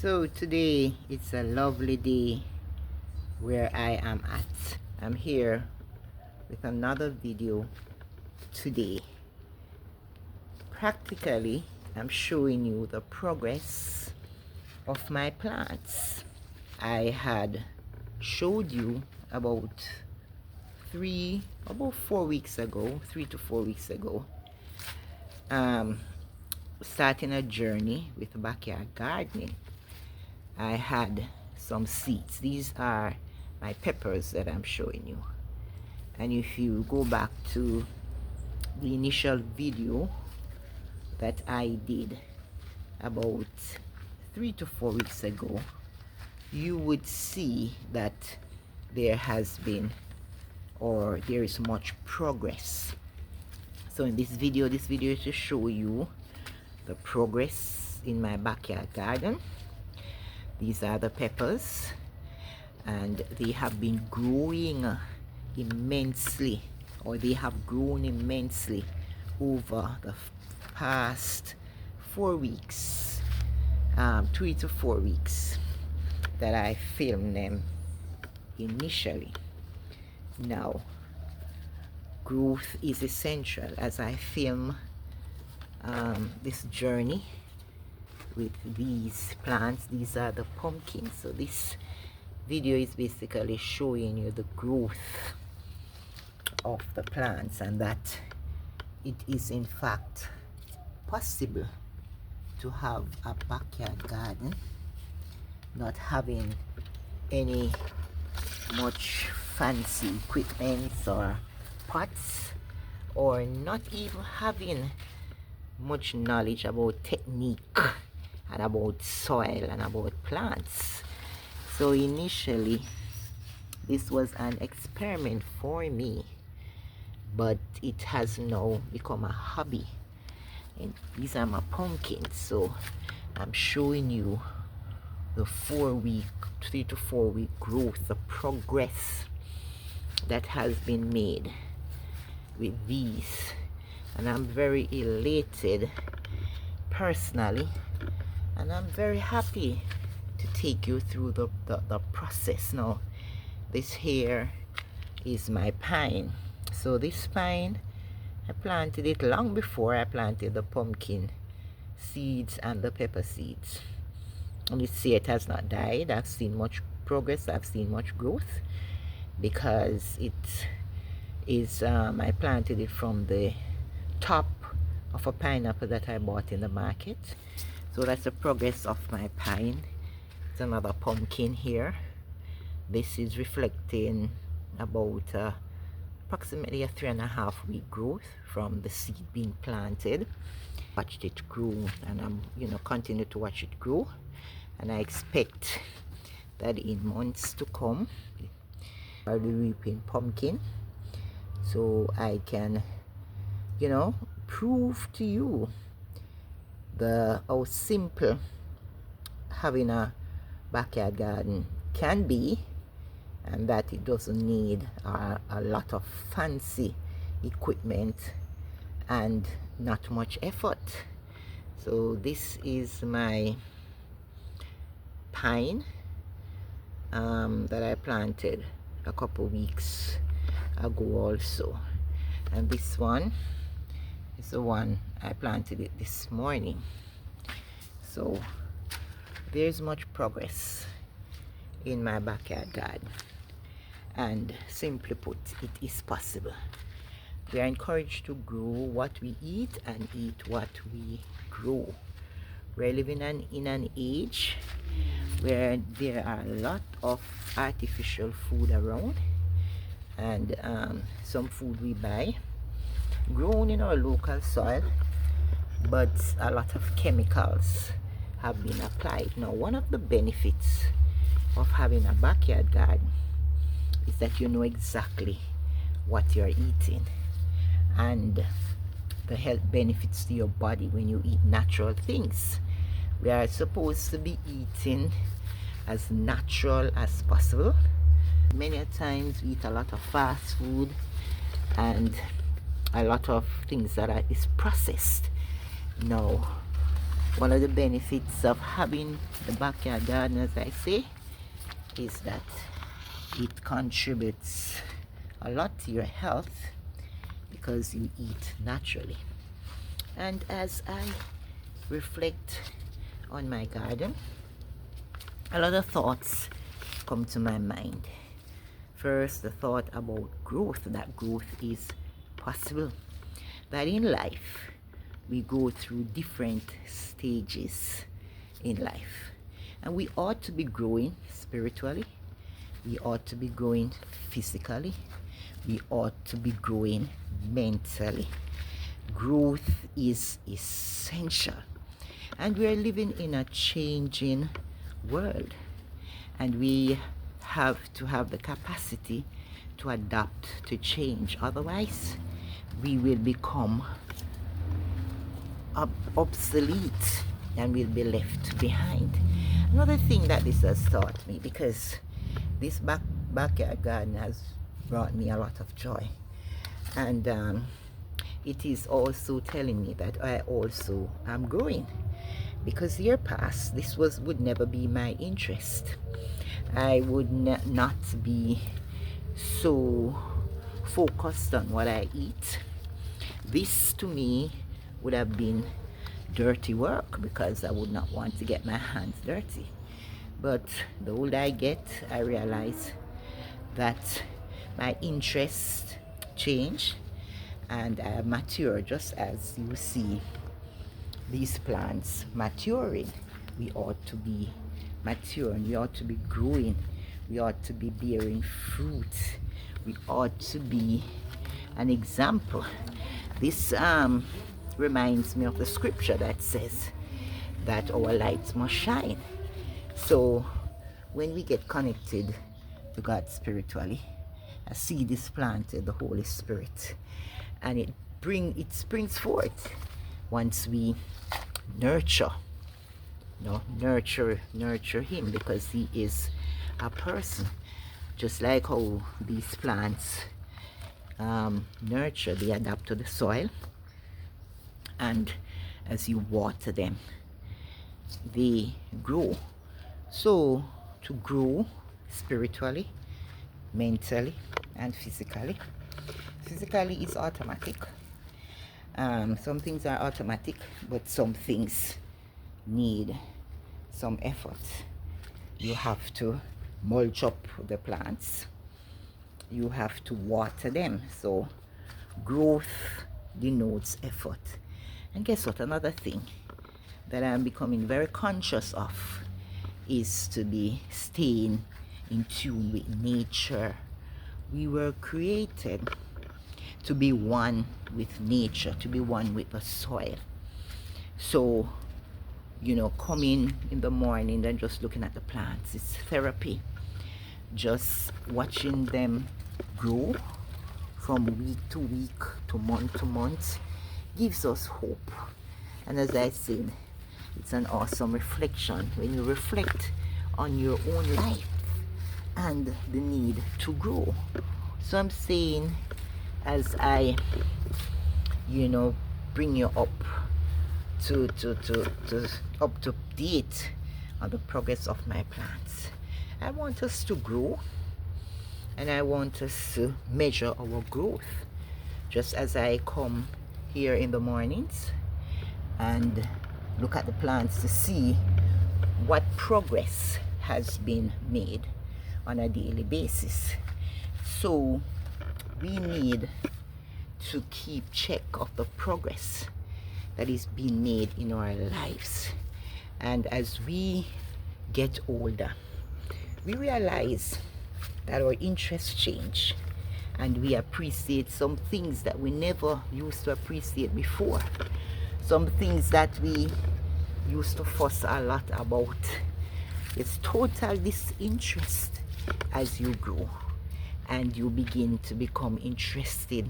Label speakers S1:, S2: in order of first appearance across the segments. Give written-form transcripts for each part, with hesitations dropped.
S1: So today it's a lovely day where I am at. I'm here with another video today. Practically, I'm showing you the progress of my plants. I had showed you about 4 weeks ago, 3 to 4 weeks ago, starting a journey with backyard gardening. I had some seeds. These are my peppers that I'm showing you. And if you go back to the initial video that I did about 3 to 4 weeks ago, you would see that there has been, or there is much progress. So in this video is to show you the progress in my backyard garden. These are the peppers, and they have been growing immensely, or they have grown immensely over the past 4 weeks, 3 to 4 weeks that I filmed them initially. Now, growth is essential as I film this journey with these plants. These are the pumpkins. So this video is basically showing you the growth of the plants, and that it is in fact possible to have a backyard garden not having any much fancy equipment or pots, or not even having much knowledge about technique and about soil and about plants. So initially this was an experiment for me, but it has now become a hobby. And these are my pumpkins. So I'm showing you the 3 to 4 week growth, the progress that has been made with these. And I'm very elated personally, and I'm very happy to take you through the process. Now, this here is my pine. So this pine, I planted it long before I planted the pumpkin seeds and the pepper seeds. And you see it has not died. I've seen much progress, I've seen much growth, because it is I planted it from the top of a pineapple that I bought in the market. So that's the progress of my pine. It's another pumpkin here. This is reflecting about approximately a 3.5 week growth from the seed being planted. Watched it grow, and I'm continue to watch it grow, and I expect that in months to come I'll be reaping pumpkin, so I can prove to you how simple having a backyard garden can be, and that it doesn't need a lot of fancy equipment and not much effort. So this is my pine that I planted a couple weeks ago also, and this one is the one I planted it this morning. So there's much progress in my backyard garden, and simply put, it is possible. We are encouraged to grow what we eat and eat what we grow. We're living in an age where there are a lot of artificial food around, and some food we buy grown in our local soil, but a lot of chemicals have been applied. Now, one of the benefits of having a backyard garden is that you know exactly what you're eating, and the health benefits to your body when you eat natural things. We are supposed to be eating as natural as possible. Many times we eat a lot of fast food and a lot of things that is processed. Now, One of the benefits of having the backyard garden, as I say, is that it contributes a lot to your health because you eat naturally. And as I reflect on my garden, a lot of thoughts come to my mind. First, the thought about growth, that growth is possible. That in life, we go through different stages in life. And we ought to be growing spiritually. We ought to be growing physically. We ought to be growing mentally. Growth is essential. And we are living in a changing world. And we have to have the capacity to adapt to change. Otherwise, we will become obsolete and will be left behind. Another thing that this has taught me, because this backyard garden has brought me a lot of joy, and it is also telling me that I also am growing, because year past this would never be my interest. I would not be so focused on what I eat. This to me would have been dirty work because I would not want to get my hands dirty. But the older I get, I realize that my interests change and I mature, just as you see these plants maturing. We ought to be maturing, we ought to be growing, we ought to be bearing fruit, we ought to be an example. This reminds me of the scripture that says that our lights must shine. So when we get connected to God spiritually, a seed is planted, the Holy Spirit, and it springs forth once we nurture him, because he is a person. Just like how these plants nurture, they adapt to the soil, and as you water them, they grow. So to grow spiritually, mentally, and physically is automatic. Some things are automatic, but some things need some effort. You have to mulch up the plants, you have to water them. So growth denotes effort. And guess what? Another thing that I'm becoming very conscious of is to be staying in tune with nature. We were created to be one with nature, to be one with the soil. So, coming in the morning and just looking at the plants, it's therapy. Just watching them grow from week to week, to month, gives us hope. And as I said, it's an awesome reflection when you reflect on your own life and the need to grow. So I'm saying, as I bring you up to up to date on the progress of my plants, I want us to grow, and I want us to measure our growth. Just as I come here in the mornings and look at the plants to see what progress has been made on a daily basis. So we need to keep check of the progress that is being made in our lives. And as we get older, we realize that our interests change, and we appreciate some things that we never used to appreciate before. Some things that we used to fuss a lot about. It's total disinterest as you grow and you begin to become interested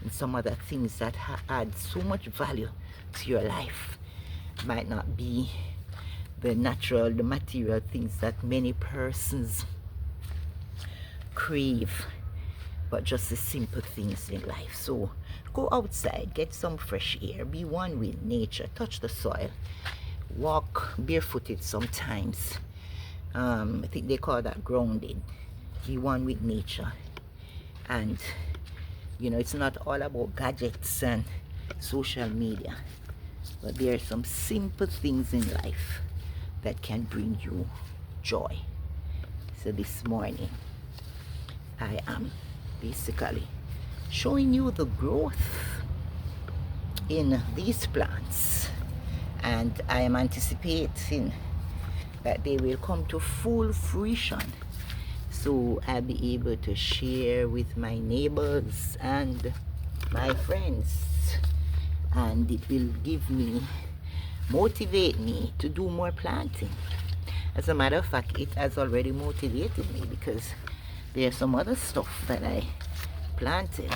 S1: in some other things that add so much value to your life. Might not be the material things that many persons crave, but just the simple things in life. So go outside, get some fresh air, be one with nature, touch the soil, walk barefooted sometimes. I think they call that grounding. Be one with nature. And it's not all about gadgets and social media, but there are some simple things in life that can bring you joy. So this morning I am basically showing you the growth in these plants, and I am anticipating that they will come to full fruition, so I'll be able to share with my neighbors and my friends, and it will motivate me to do more planting. As a matter of fact, it has already motivated me, because there's some other stuff that I planted,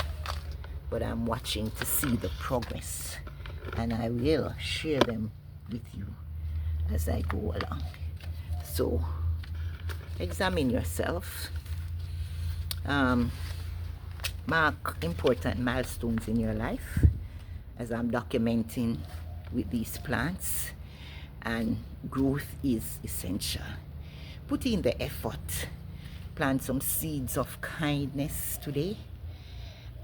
S1: but I'm watching to see the progress, and I will share them with you as I go along. So examine yourself, mark important milestones in your life as I'm documenting with these plants. And growth is essential. Put in the effort. Plant some seeds of kindness today.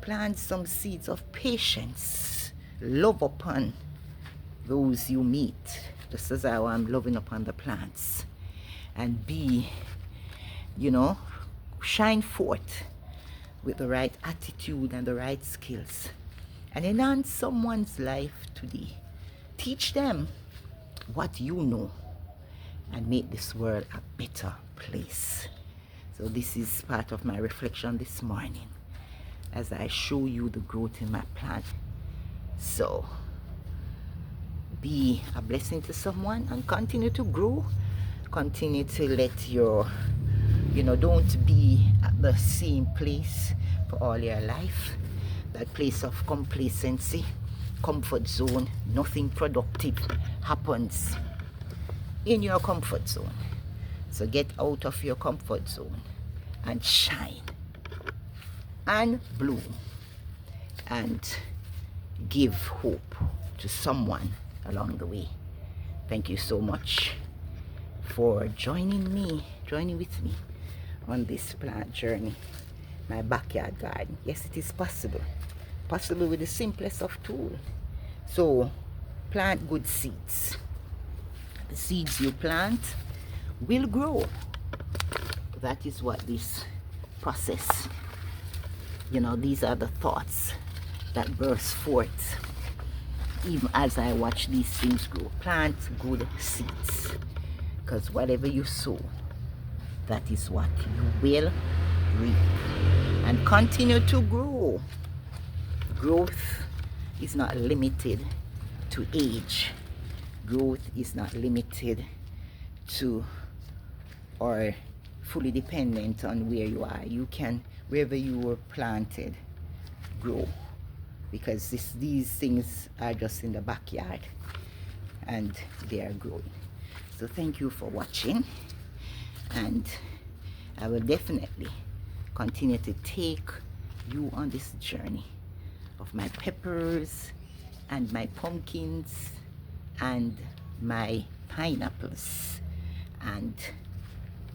S1: Plant some seeds of patience. Love upon those you meet, just as how I'm loving upon the plants. And shine forth with the right attitude and the right skills, and enhance someone's life today. Teach them what you know, and make this world a better place. So this is part of my reflection this morning as I show you the growth in my plant. So be a blessing to someone and continue to grow. Continue to let your, don't be at the same place for all your life. That place of complacency, comfort zone. Nothing productive happens in your comfort zone. So get out of your comfort zone and shine and bloom and give hope to someone along the way. Thank you so much for joining with me on this plant journey, my backyard garden. Yes, it is possible with the simplest of tools. So plant good seeds. The seeds you plant will grow. That is what this process, these are the thoughts that burst forth even as I watch these things grow. Plant good seeds, because whatever you sow, that is what you will reap. And continue to grow. Growth is not limited to age. Growth is not limited to or fully dependent on where you are. You can, wherever you were planted, grow, because these things are just in the backyard and they are growing. So thank you for watching, and I will definitely continue to take you on this journey of my peppers and my pumpkins and my pineapples, and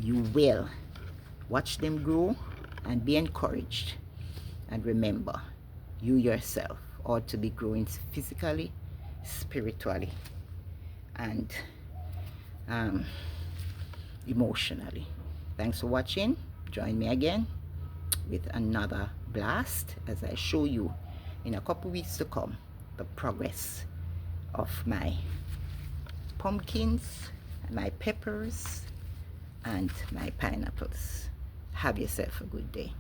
S1: you will watch them grow and be encouraged. And remember, you yourself ought to be growing physically, spiritually, and emotionally. Thanks for watching. Join me again with another blast as I show you in a couple weeks to come the progress of my pumpkins, my peppers, and my pineapples. Have yourself a good day.